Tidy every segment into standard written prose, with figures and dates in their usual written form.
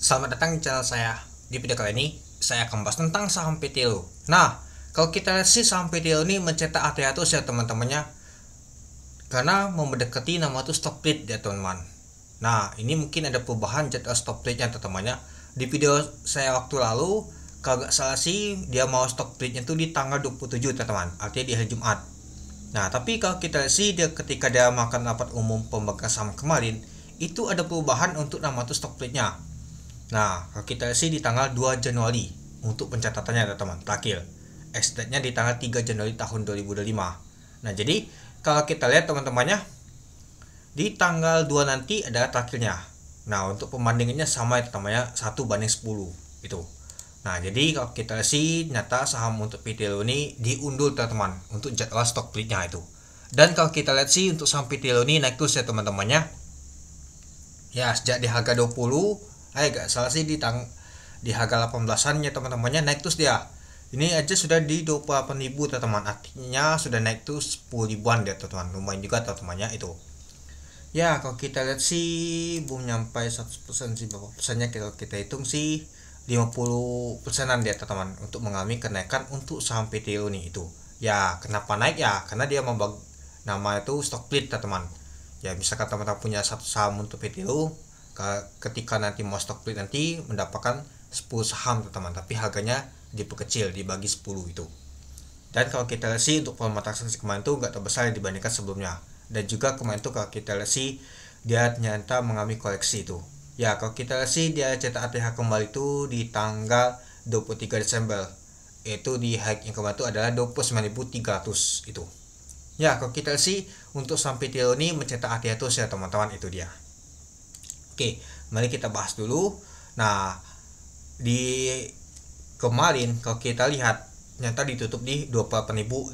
Selamat datang di channel saya. Di video kali ini saya akan bahas tentang saham PTLU. Nah, kalau kita lihat sih saham PTLU ini mencetak atus ya teman-temannya, karena mau mendekati nama itu stop trade ya teman-teman. Nah, ini mungkin ada perubahan jadwal stop trade-nya teman-temannya. Di video saya waktu lalu, kalau nggak salah sih dia mau stop trade-nya itu di tanggal 27 teman-teman, artinya di hari Jumat. Nah, tapi kalau kita lihat sih dia ketika dia makan rapat umum pemegang saham kemarin, itu ada perubahan untuk nama itu stop trade-nya. Nah, kalau kita lihat sih di tanggal 2 Januari untuk pencatatannya teman-teman, terakhir. Exit-nya di tanggal 3 Januari tahun 2025. Nah, jadi kalau kita lihat teman-temannya, di tanggal 2 nanti adalah terakhirnya. Nah, untuk perbandingannya sama ya teman-temannya, 1:10 itu. Nah, jadi kalau kita lihat sih nyata saham untuk PTLU ini diundur teman-teman untuk jadwal stock split-nya itu. Dan kalau kita lihat sih untuk saham PTLU ini naik terus ya teman-temannya. Ya, sejak di harga 20, gak salah sih di harga 18-an ya teman-temannya naik terus dia. Ini aja sudah di 28.000 teman-teman, artinya sudah naik tuh 10 ribuan dia teman-teman, lumayan juga teman-temannya itu. Ya, kalau kita lihat sih belum nyampe 100% sih, berapa persennya kalau kita hitung sih 50%-an dia teman-teman untuk mengalami kenaikan untuk saham PTLU nih itu. Ya, kenapa naik ya? Karena dia membagi nama itu stock split teman-teman. Ya, misalkan teman-teman punya satu saham untuk PTLU, ketika nanti mau stock split nanti mendapatkan 10 saham teman-teman, tapi harganya diperkecil dibagi 10 itu. Dan kalau kita lihat sih untuk volume transaksi kemarin itu nggak terbesar dibandingkan sebelumnya. Dan juga kemarin itu kalau kita lihat sih dia ternyata mengalami koleksi itu. Ya, kalau kita lihat sih dia cetak ATH kembali itu di tanggal 23 Desember. Itu di high yang kemarin itu adalah 29.300 itu. Ya, kalau kita lihat sih untuk sampai PTLU ini mencetak ATH terus ya teman-teman, itu dia. Oke, mari kita bahas dulu. Nah, di kemarin kalau kita lihat nyata ditutup di 28.050,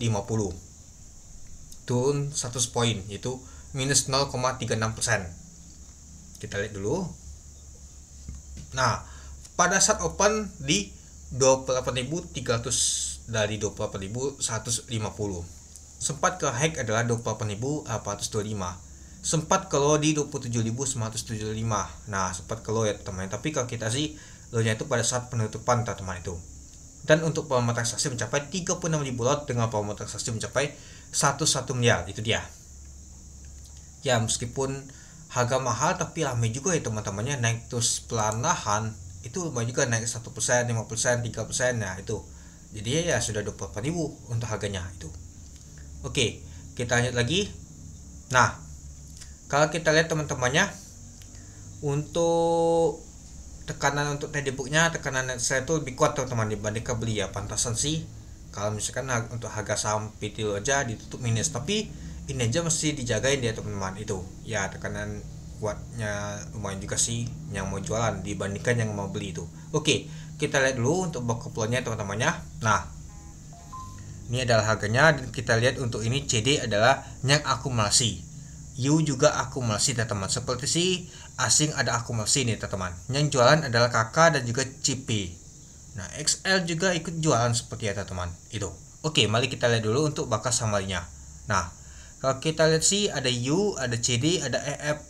turun 100 poin, itu minus 0,36%. Kita lihat dulu. Nah, pada saat open di 28.300 dari 28.150, sempat ke high adalah 28.825, sempat kalau di 27.975. Nah, sempat kalau ya teman-teman, tapi kalau kita sih low-nya itu pada saat penutupan teman-teman itu. Dan untuk volume transaksi mencapai 36.000 lot dengan volume transaksi mencapai 11 miliar, itu dia. Ya, meskipun harga mahal tapi ramai juga ya teman-temannya, naik terus perlahan, itu lumayan juga, naik 1%, 5%, 3%. Nah, itu. Jadi ya sudah 24.000 untuk harganya itu. Oke, kita lanjut lagi. Nah, kalau kita lihat teman-temannya, untuk tekanan untuk trade booknya, tekanan net sell itu lebih kuat teman-teman dibandingkan beli ya. Pantasan sih kalau misalkan untuk harga saham PTLU aja ditutup minus, tapi ini aja mesti dijagain dia teman-teman itu. Ya, tekanan kuatnya lumayan juga sih yang mau jualan dibandingkan yang mau beli itu. Oke, kita lihat dulu untuk box flow-nya teman-temannya. Nah, ini adalah harganya, dan kita lihat untuk ini CD adalah yang akumulasi. U juga akumulasi teman-teman, seperti si asing ada akumulasi nih teman-teman. Yang jualan adalah KK dan juga CP. Nah, XL juga ikut jualan seperti ya teman-teman itu. Oke, mari kita lihat dulu untuk bakas summary-nya. Nah, kalau kita lihat sih ada U, ada CD, ada EF,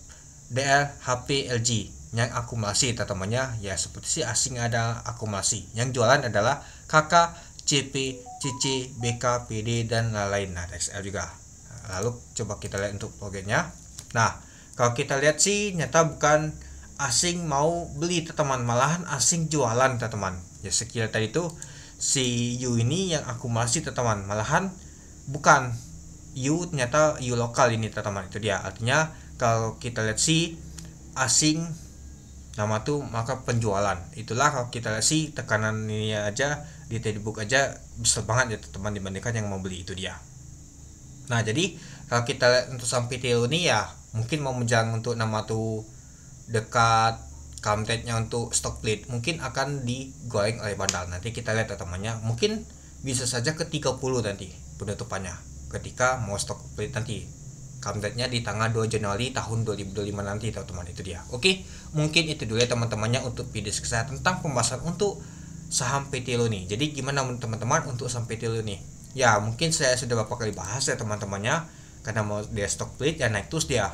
DL, HP, LG yang akumulasi teman-temannya. Ya, seperti si asing ada akumulasi. Yang jualan adalah KK, CP, CC, BK, PD dan lain-lain. Nah, XL juga. Lalu coba kita lihat untuk programnya. Nah, kalau kita lihat sih nyata bukan asing mau beli teman-teman, malahan asing jualan teman-teman. Ya, sekira tadi itu si U ini yang akumulasi teman-teman, malahan bukan U, ternyata U lokal ini teman-teman, itu dia. Artinya kalau kita lihat si asing nama tuh maka penjualan. Itulah kalau kita lihat sih tekanan ini aja di trade book aja besar banget ya teman-teman dibandingkan yang mau beli, itu dia. Nah, jadi kalau kita lihat untuk saham PTLU ini ya mungkin mau menjelang untuk nama tuh dekat comeback-nya untuk stock split, mungkin akan digoreng oleh bandar. Nanti kita lihat teman-temannya, mungkin bisa saja ke 30 nanti penutupannya ketika mau stock split nanti. Comeback-nya di tanggal 2 Januari tahun 2025 nanti teman-teman, itu dia. Oke, mungkin itu dulu ya teman-temannya untuk video saya tentang pembahasan untuk saham PTLU nih. Jadi gimana teman-teman untuk saham PTLU nih? Ya, mungkin saya sudah beberapa kali bahas ya teman-temannya, karena mau dia stock split ya naik terus dia.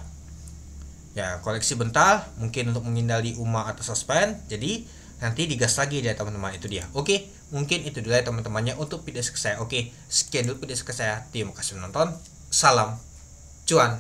Ya, koleksi bentar mungkin untuk menghindari UMA atau suspend, jadi nanti digas lagi ya teman-teman. Itu dia. Oke, mungkin itu dulu ya teman-temannya untuk video saya. Oke, sekian dulu video saya. Terima kasih menonton. Salam cuan.